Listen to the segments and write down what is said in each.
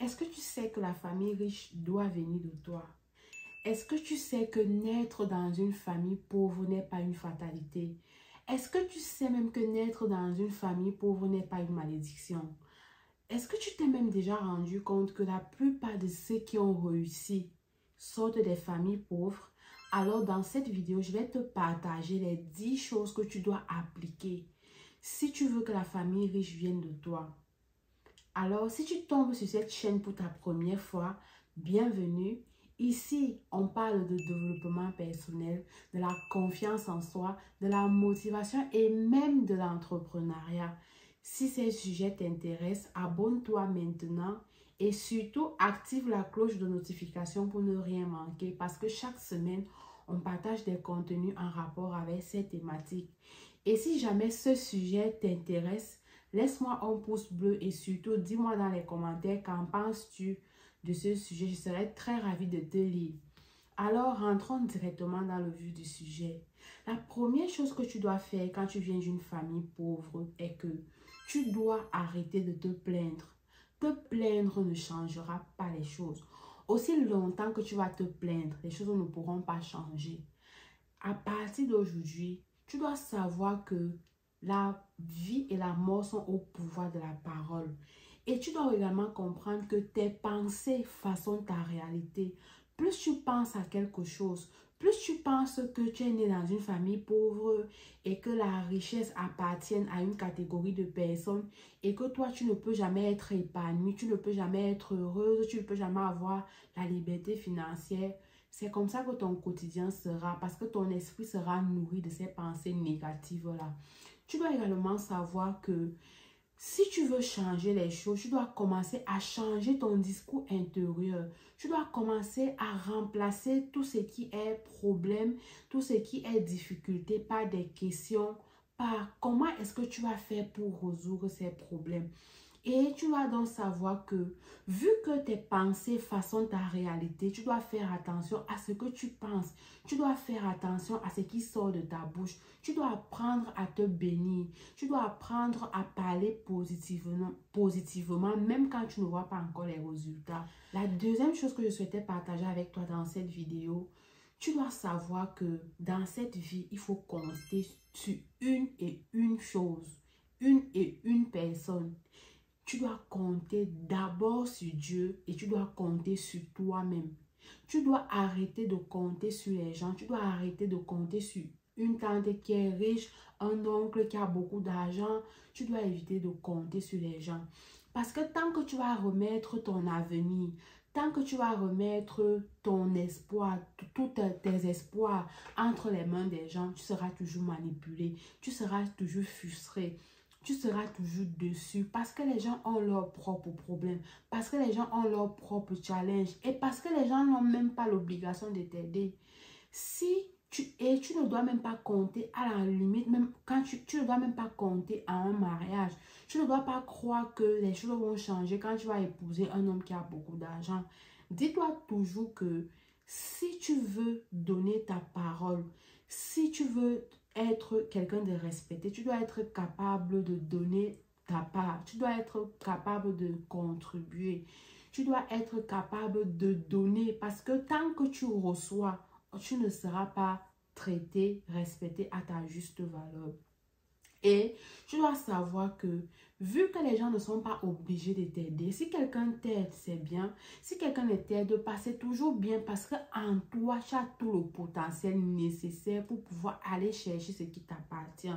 Est-ce que tu sais que la famille riche doit venir de toi? Est-ce que tu sais que naître dans une famille pauvre n'est pas une fatalité? Est-ce que tu sais même que naître dans une famille pauvre n'est pas une malédiction? Est-ce que tu t'es même déjà rendu compte que la plupart de ceux qui ont réussi sortent des familles pauvres? Alors dans cette vidéo, je vais te partager les 10 choses que tu dois appliquer si tu veux que la famille riche vienne de toi. Alors, si tu tombes sur cette chaîne pour ta première fois, bienvenue. Ici, on parle de développement personnel, de la confiance en soi, de la motivation et même de l'entrepreneuriat. Si ces sujets t'intéressent, abonne-toi maintenant et surtout active la cloche de notification pour ne rien manquer parce que chaque semaine, on partage des contenus en rapport avec ces thématiques. Et si jamais ce sujet t'intéresse, laisse-moi un pouce bleu et surtout dis-moi dans les commentaires qu'en penses-tu de ce sujet. Je serai très ravie de te lire. Alors, rentrons directement dans le vif du sujet. La première chose que tu dois faire quand tu viens d'une famille pauvre est que tu dois arrêter de te plaindre. Te plaindre ne changera pas les choses. Aussi longtemps que tu vas te plaindre, les choses ne pourront pas changer. À partir d'aujourd'hui, tu dois savoir que la vie et la mort sont au pouvoir de la parole. Et tu dois également comprendre que tes pensées façonnent ta réalité. Plus tu penses à quelque chose, plus tu penses que tu es né dans une famille pauvre et que la richesse appartient à une catégorie de personnes et que toi, tu ne peux jamais être épanoui, tu ne peux jamais être heureuse, tu ne peux jamais avoir la liberté financière. C'est comme ça que ton quotidien sera parce que ton esprit sera nourri de ces pensées négatives-là. Tu dois également savoir que si tu veux changer les choses, tu dois commencer à changer ton discours intérieur. Tu dois commencer à remplacer tout ce qui est problème, tout ce qui est difficulté par des questions, par comment est-ce que tu vas faire pour résoudre ces problèmes. Et tu dois donc savoir que, vu que tes pensées façonnent ta réalité, tu dois faire attention à ce que tu penses. Tu dois faire attention à ce qui sort de ta bouche. Tu dois apprendre à te bénir. Tu dois apprendre à parler positivement, même quand tu ne vois pas encore les résultats. La deuxième chose que je souhaitais partager avec toi dans cette vidéo, tu dois savoir que dans cette vie, il faut compter sur une et une chose, une et une personne. Tu dois compter d'abord sur Dieu et tu dois compter sur toi-même. Tu dois arrêter de compter sur les gens. Tu dois arrêter de compter sur une tante qui est riche, un oncle qui a beaucoup d'argent. Tu dois éviter de compter sur les gens. Parce que tant que tu vas remettre ton avenir, tant que tu vas remettre ton espoir, tous tes espoirs entre les mains des gens, tu seras toujours manipulé. Tu seras toujours frustré. Tu seras toujours dessus parce que les gens ont leurs propres problèmes, parce que les gens ont leurs propres challenges et parce que les gens n'ont même pas l'obligation de t'aider. Tu ne dois même pas compter à la limite, même quand tu ne dois même pas compter à un mariage. Tu ne dois pas croire que les choses vont changer quand tu vas épouser un homme qui a beaucoup d'argent. Dis-toi toujours que si tu veux donner ta parole, si tu veux être quelqu'un de respecté, tu dois être capable de donner ta part. Tu dois être capable de contribuer. Tu dois être capable de donner parce que tant que tu reçois, tu ne seras pas traité, respecté à ta juste valeur. Et tu dois savoir que, vu que les gens ne sont pas obligés de t'aider, si quelqu'un t'aide, c'est bien. Si quelqu'un ne t'aide pas, c'est toujours bien parce qu'en toi, tu as tout le potentiel nécessaire pour pouvoir aller chercher ce qui t'appartient.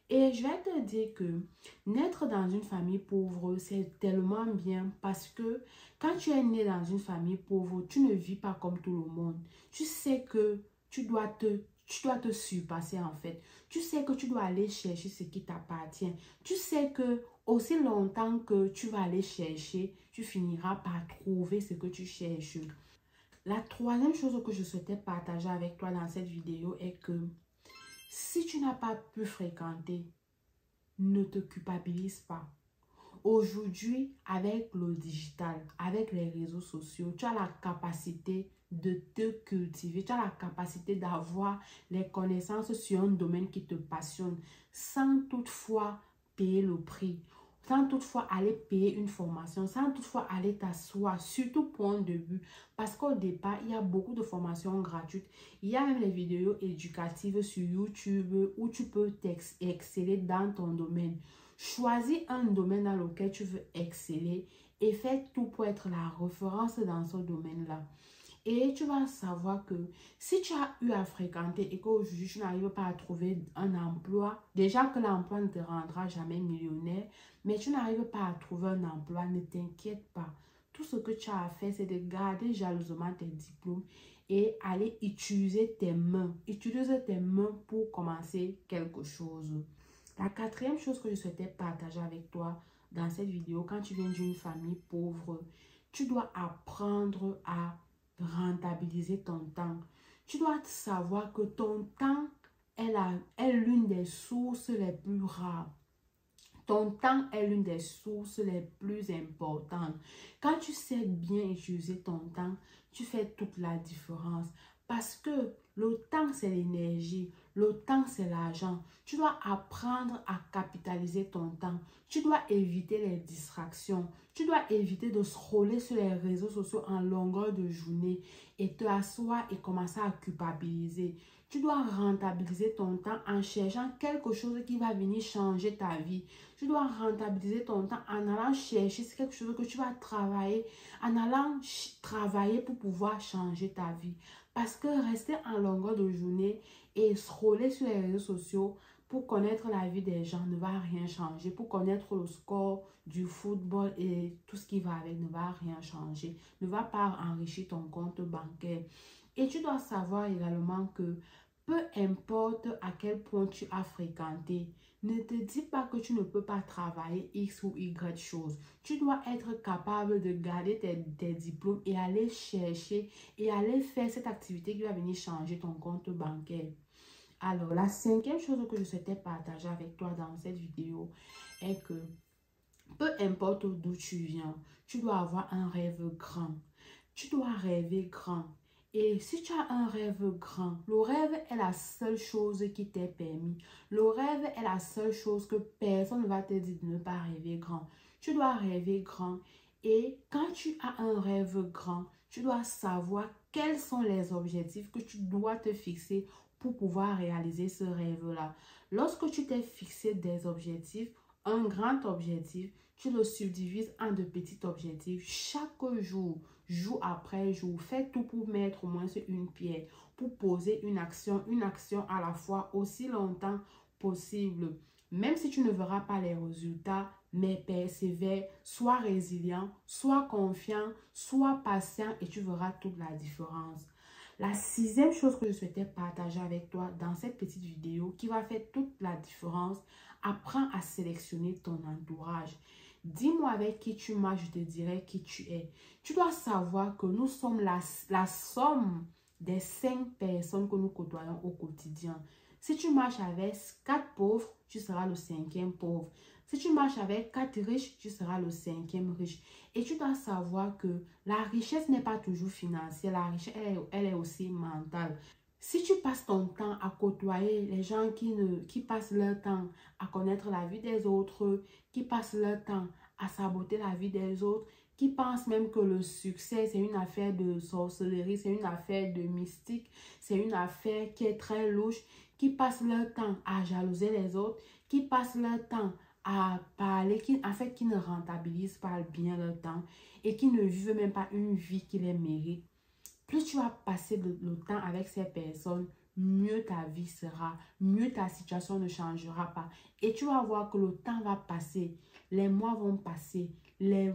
Et je vais te dire que naître dans une famille pauvre, c'est tellement bien parce que quand tu es né dans une famille pauvre, tu ne vis pas comme tout le monde. Tu sais que tu dois te surpasser en fait. Tu sais que tu dois aller chercher ce qui t'appartient. Tu sais que aussi longtemps que tu vas aller chercher, tu finiras par trouver ce que tu cherches. La troisième chose que je souhaitais partager avec toi dans cette vidéo est que si tu n'as pas pu fréquenter, ne te culpabilise pas. Aujourd'hui, avec le digital, avec les réseaux sociaux, tu as la capacité de te cultiver, tu as la capacité d'avoir les connaissances sur un domaine qui te passionne sans toutefois payer le prix. sans toutefois aller payer une formation, sans toutefois aller t'asseoir, surtout pour un début. Parce qu'au départ, il y a beaucoup de formations gratuites. Il y a même les vidéos éducatives sur YouTube où tu peux exceller dans ton domaine. Choisis un domaine dans lequel tu veux exceller et fais tout pour être la référence dans ce domaine-là. Et tu vas savoir que si tu as eu à fréquenter et qu'aujourd'hui tu n'arrives pas à trouver un emploi, déjà que l'emploi ne te rendra jamais millionnaire, mais tu n'arrives pas à trouver un emploi, ne t'inquiète pas. Tout ce que tu as à faire, c'est de garder jalousement tes diplômes et aller utiliser tes mains. Utilise tes mains pour commencer quelque chose. La quatrième chose que je souhaitais partager avec toi dans cette vidéo, quand tu viens d'une famille pauvre, tu dois apprendre à rentabiliser ton temps. Tu dois savoir que ton temps est l'une des sources les plus rares. Ton temps est l'une des sources les plus importantes. Quand tu sais bien utiliser ton temps, tu fais toute la différence. Parce que le temps, c'est l'énergie. Le temps, c'est l'argent. Tu dois apprendre à capitaliser ton temps. Tu dois éviter les distractions. Tu dois éviter de scroller sur les réseaux sociaux en longueur de journée et te asseoir et commencer à culpabiliser. Tu dois rentabiliser ton temps en cherchant quelque chose qui va venir changer ta vie. Tu dois rentabiliser ton temps en allant chercher quelque chose que tu vas travailler, en allant travailler pour pouvoir changer ta vie. Parce que rester en longueur de journée et scroller sur les réseaux sociaux pour connaître la vie des gens ne va rien changer. Pour connaître le score du football et tout ce qui va avec ne va rien changer. Ne va pas enrichir ton compte bancaire. Et tu dois savoir également que peu importe à quel point tu as fréquenté, ne te dis pas que tu ne peux pas travailler X ou Y chose. Tu dois être capable de garder tes diplômes et aller chercher et aller faire cette activité qui va venir changer ton compte bancaire. Alors, la cinquième chose que je souhaitais partager avec toi dans cette vidéo est que peu importe d'où tu viens, tu dois avoir un rêve grand. Tu dois rêver grand. Et si tu as un rêve grand, le rêve est la seule chose qui t'est permis. Le rêve est la seule chose que personne ne va te dire de ne pas rêver grand. Tu dois rêver grand. Et quand tu as un rêve grand, tu dois savoir quels sont les objectifs que tu dois te fixer pour pouvoir réaliser ce rêve-là. Lorsque tu t'es fixé des objectifs, un grand objectif, tu le subdivises en de petits objectifs. Chaque jour, jour après jour, fais tout pour mettre au moins une pierre, pour poser une action à la fois aussi longtemps possible. Même si tu ne verras pas les résultats, mais persévère, sois résilient, sois confiant, sois patient et tu verras toute la différence. La sixième chose que je souhaitais partager avec toi dans cette petite vidéo qui va faire toute la différence, apprends à sélectionner ton entourage. Dis-moi avec qui tu marches, je te dirai qui tu es. Tu dois savoir que nous sommes la somme des 5 personnes que nous côtoyons au quotidien. Si tu marches avec 4 pauvres, tu seras le 5e pauvre. Si tu marches avec 4 riches, tu seras le 5e riche. Et tu dois savoir que la richesse n'est pas toujours financière. La richesse, elle est aussi mentale. Si tu passes ton temps à côtoyer les gens qui passent leur temps à connaître la vie des autres, qui passent leur temps à saboter la vie des autres, qui pensent même que le succès, c'est une affaire de sorcellerie, c'est une affaire de mystique, c'est une affaire qui est très louche, qui passent leur temps à jalouser les autres, qui passent leur temps à parler, qui ne rentabilisent pas bien leur temps et qui ne vivent même pas une vie qui les mérite. Plus tu vas passer le temps avec ces personnes, mieux ta vie sera, mieux ta situation ne changera pas. Et tu vas voir que le temps va passer, les mois vont passer, les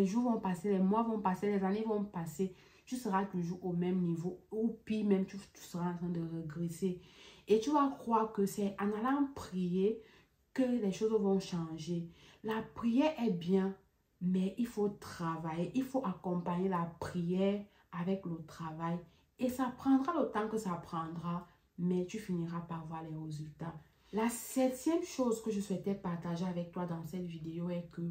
jours vont passer, les mois vont passer, les années vont passer. Tu seras toujours au même niveau, ou pire même, tu seras en train de régresser. Et tu vas croire que c'est en allant prier que les choses vont changer. La prière est bien, mais il faut travailler, il faut accompagner la prière avec le travail et ça prendra le temps que ça prendra, mais tu finiras par voir les résultats. La septième chose que je souhaitais partager avec toi dans cette vidéo est que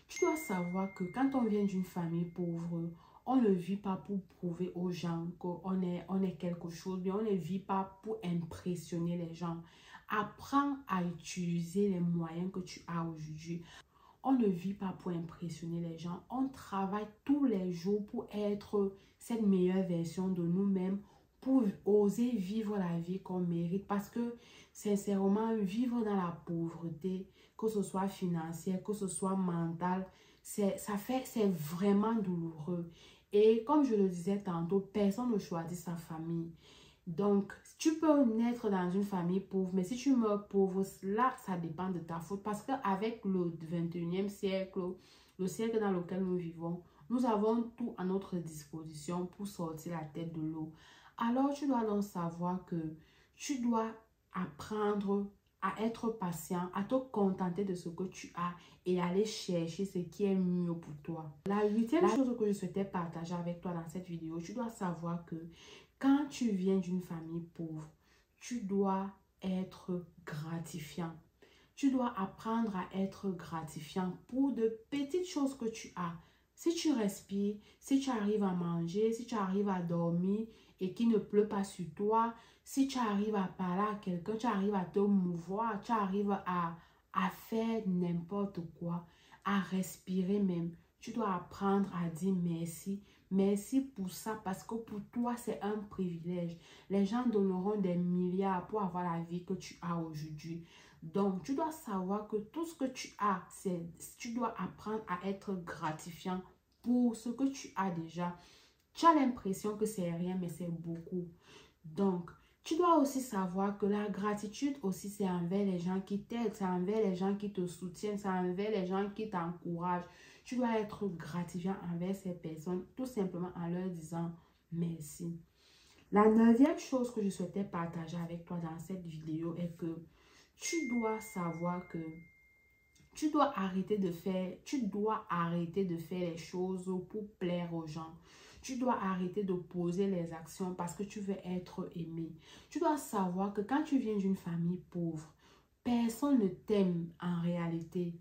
tu dois savoir que quand on vient d'une famille pauvre, on ne vit pas pour prouver aux gens qu'on est quelque chose, mais on ne vit pas pour impressionner les gens. Apprends à utiliser les moyens que tu as aujourd'hui. on ne vit pas pour impressionner les gens. On travaille tous les jours pour être cette meilleure version de nous-mêmes, pour oser vivre la vie qu'on mérite. Parce que, sincèrement, vivre dans la pauvreté, que ce soit financière, que ce soit mentale, c'est vraiment douloureux. Et comme je le disais tantôt, personne ne choisit sa famille. Donc, tu peux naître dans une famille pauvre, mais si tu meurs pauvre, là, ça dépend de ta faute. Parce qu'avec le 21e siècle, le siècle dans lequel nous vivons, nous avons tout à notre disposition pour sortir la tête de l'eau. Alors, tu dois donc savoir que tu dois apprendre à être patient, à te contenter de ce que tu as et aller chercher ce qui est mieux pour toi. La huitième chose que je souhaitais partager avec toi dans cette vidéo, tu dois savoir que quand tu viens d'une famille pauvre, tu dois être gratifiant. Tu dois apprendre à être gratifiant pour de petites choses que tu as. Si tu respires, si tu arrives à manger, si tu arrives à dormir et qu'il ne pleut pas sur toi, si tu arrives à parler à quelqu'un, tu arrives à te mouvoir, tu arrives à faire n'importe quoi, à respirer même. Tu dois apprendre à dire merci. Merci pour ça parce que pour toi, c'est un privilège. Les gens donneront des milliards pour avoir la vie que tu as aujourd'hui. Donc, tu dois savoir que tout ce que tu as, tu dois apprendre à être gratifiant pour ce que tu as déjà. Tu as l'impression que c'est rien, mais c'est beaucoup. Donc, tu dois aussi savoir que la gratitude aussi, c'est envers les gens qui t'aident, c'est envers les gens qui te soutiennent, c'est envers les gens qui t'encouragent. Tu dois être gratifiant envers ces personnes, tout simplement en leur disant merci. La neuvième chose que je souhaitais partager avec toi dans cette vidéo est que tu dois savoir que tu dois arrêter de faire les choses pour plaire aux gens. Tu dois arrêter de poser les actions parce que tu veux être aimé. Tu dois savoir que quand tu viens d'une famille pauvre, personne ne t'aime en réalité.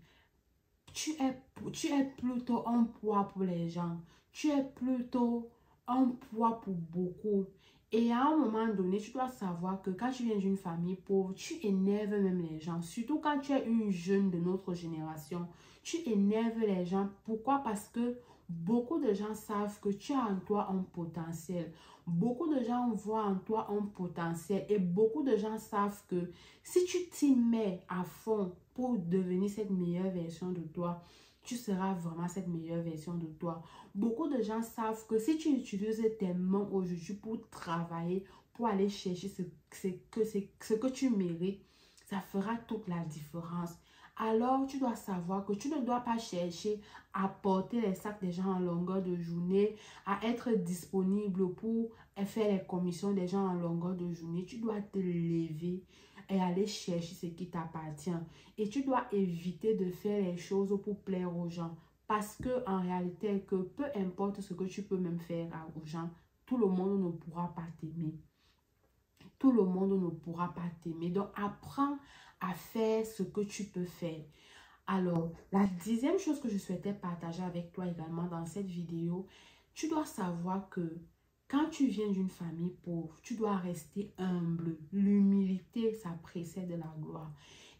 Tu es plutôt un poids pour les gens. Tu es plutôt un poids pour beaucoup. Et à un moment donné, tu dois savoir que quand tu viens d'une famille pauvre, tu énerves même les gens. Surtout quand tu es une jeune de notre génération, tu énerves les gens. Pourquoi? Parce que beaucoup de gens savent que tu as en toi un potentiel. Beaucoup de gens voient en toi un potentiel. Et beaucoup de gens savent que si tu t'y mets à fond pour devenir cette meilleure version de toi, tu seras vraiment cette meilleure version de toi. Beaucoup de gens savent que si tu utilises tes mains aujourd'hui pour travailler, pour aller chercher ce que tu mérites, ça fera toute la différence. Alors, tu dois savoir que tu ne dois pas chercher à porter les sacs des gens en longueur de journée, à être disponible pour faire les commissions des gens en longueur de journée. Tu dois te lever et aller chercher ce qui t'appartient. Et tu dois éviter de faire les choses pour plaire aux gens. Parce que en réalité, que peu importe ce que tu peux même faire aux gens, tout le monde ne pourra pas t'aimer. Tout le monde ne pourra pas t'aimer. Donc, apprends à faire ce que tu peux faire. Alors, la 10e chose que je souhaitais partager avec toi également dans cette vidéo, tu dois savoir que quand tu viens d'une famille pauvre, tu dois rester humble. L'humilité, ça précède la gloire.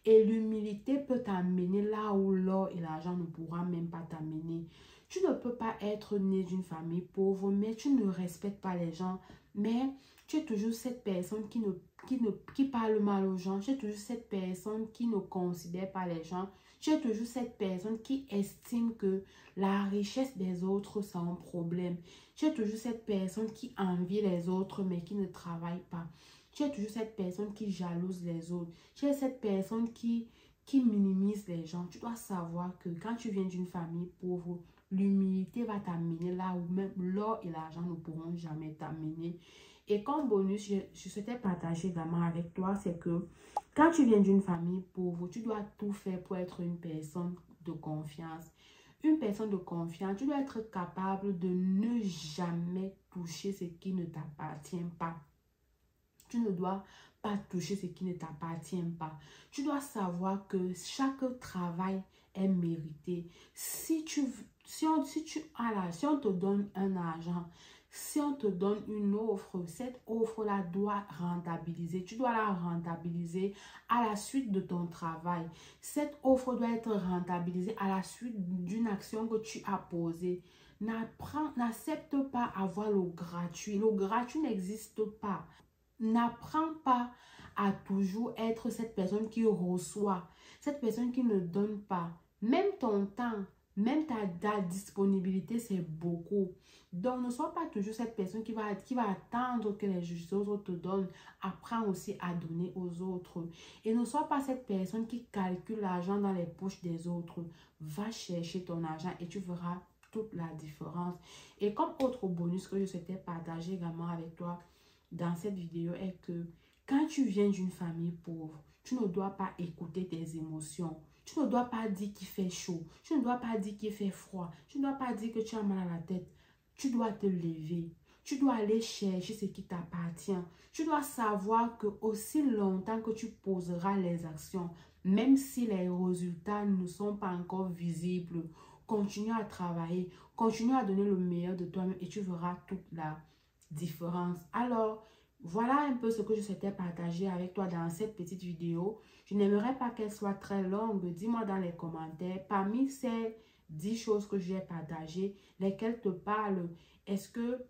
Et l'humilité peut t'amener là où l'or et l'argent ne pourront même pas t'amener. Tu ne peux pas être né d'une famille pauvre, mais tu ne respectes pas les gens. Mais tu es toujours cette personne qui parle mal aux gens. Tu es toujours cette personne qui ne considère pas les gens. Tu es toujours cette personne qui estime que la richesse des autres, c'est un problème. Tu es toujours cette personne qui envie les autres, mais qui ne travaille pas. Tu es toujours cette personne qui jalouse les autres. Tu es cette personne qui minimise les gens. Tu dois savoir que quand tu viens d'une famille pauvre, l'humilité va t'amener là où même l'or et l'argent ne pourront jamais t'amener. Et comme bonus, je souhaitais partager également avec toi, c'est que quand tu viens d'une famille pauvre, tu dois tout faire pour être une personne de confiance. Une personne de confiance, tu dois être capable de ne jamais toucher ce qui ne t'appartient pas. Tu ne dois pas toucher ce qui ne t'appartient pas. Tu dois savoir que chaque travail est mérité. Si tu si on te donne un argent, si on te donne une offre, cette offre-là doit rentabiliser. Tu dois la rentabiliser à la suite de ton travail. Cette offre doit être rentabilisée à la suite d'une action que tu as posée. N'accepte pas avoir le gratuit. Le gratuit n'existe pas. N'apprends pas à toujours être cette personne qui reçoit, cette personne qui ne donne pas. Même ton temps, même ta disponibilité, c'est beaucoup. Donc, ne sois pas toujours cette personne qui va attendre que les autres te donnent. Apprends aussi à donner aux autres. Et ne sois pas cette personne qui calcule l'argent dans les poches des autres. Va chercher ton argent et tu verras toute la différence. Et comme autre bonus que je souhaitais partager également avec toi dans cette vidéo est que quand tu viens d'une famille pauvre, tu ne dois pas écouter tes émotions. Tu ne dois pas dire qu'il fait chaud. Tu ne dois pas dire qu'il fait froid. Tu ne dois pas dire que tu as mal à la tête. Tu dois te lever. Tu dois aller chercher ce qui t'appartient. Tu dois savoir que aussi longtemps que tu poseras les actions, même si les résultats ne sont pas encore visibles, continue à travailler, continue à donner le meilleur de toi-même et tu verras toute la différence. Alors, voilà un peu ce que je souhaitais partager avec toi dans cette petite vidéo. Je n'aimerais pas qu'elle soit très longue. Dis-moi dans les commentaires, parmi ces 10 choses que j'ai partagées, lesquelles te parlent. Est-ce que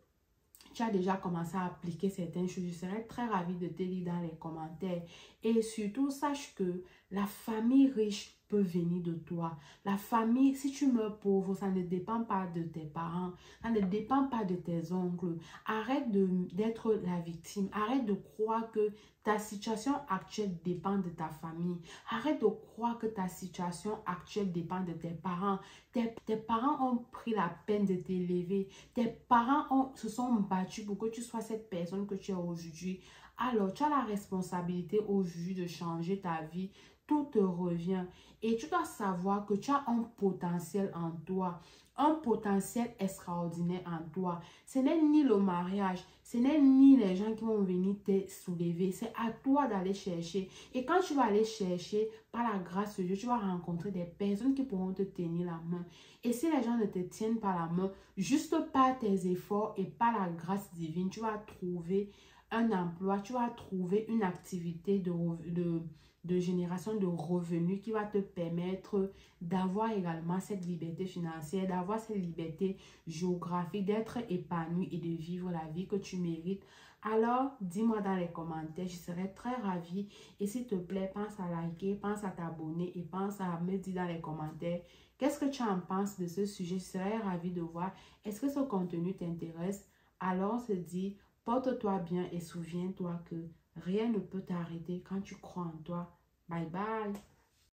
tu as déjà commencé à appliquer certaines choses? Je serais très ravie de te lire dans les commentaires. Et surtout, sache que la famille riche peut venir de toi. La famille, si tu meurs pauvre, ça ne dépend pas de tes parents. Ça ne dépend pas de tes oncles. Arrête d'être la victime. Arrête de croire que ta situation actuelle dépend de ta famille. Arrête de croire que ta situation actuelle dépend de tes parents. Tes parents ont pris la peine de t'élever. Tes parents se sont battus pour que tu sois cette personne que tu es aujourd'hui. Alors, tu as la responsabilité aujourd'hui de changer ta vie. Tout te revient. Et tu dois savoir que tu as un potentiel en toi. Un potentiel extraordinaire en toi. Ce n'est ni le mariage, ce n'est ni les gens qui vont venir te soulever. C'est à toi d'aller chercher. Et quand tu vas aller chercher, par la grâce de Dieu, tu vas rencontrer des personnes qui pourront te tenir la main. Et si les gens ne te tiennent pas la main, juste par tes efforts et par la grâce divine, tu vas trouver un emploi, tu vas trouver une activité de génération de revenus qui va te permettre d'avoir également cette liberté financière, d'avoir cette liberté géographique, d'être épanoui et de vivre la vie que tu mérites. Alors, dis-moi dans les commentaires, je serai très ravie. Et s'il te plaît, pense à liker, pense à t'abonner et pense à me dire dans les commentaires qu'est-ce que tu en penses de ce sujet. Je serai ravie de voir. Est-ce que ce contenu t'intéresse? Alors, on se dit, porte-toi bien et souviens-toi que rien ne peut t'arrêter quand tu crois en toi. Bye bye.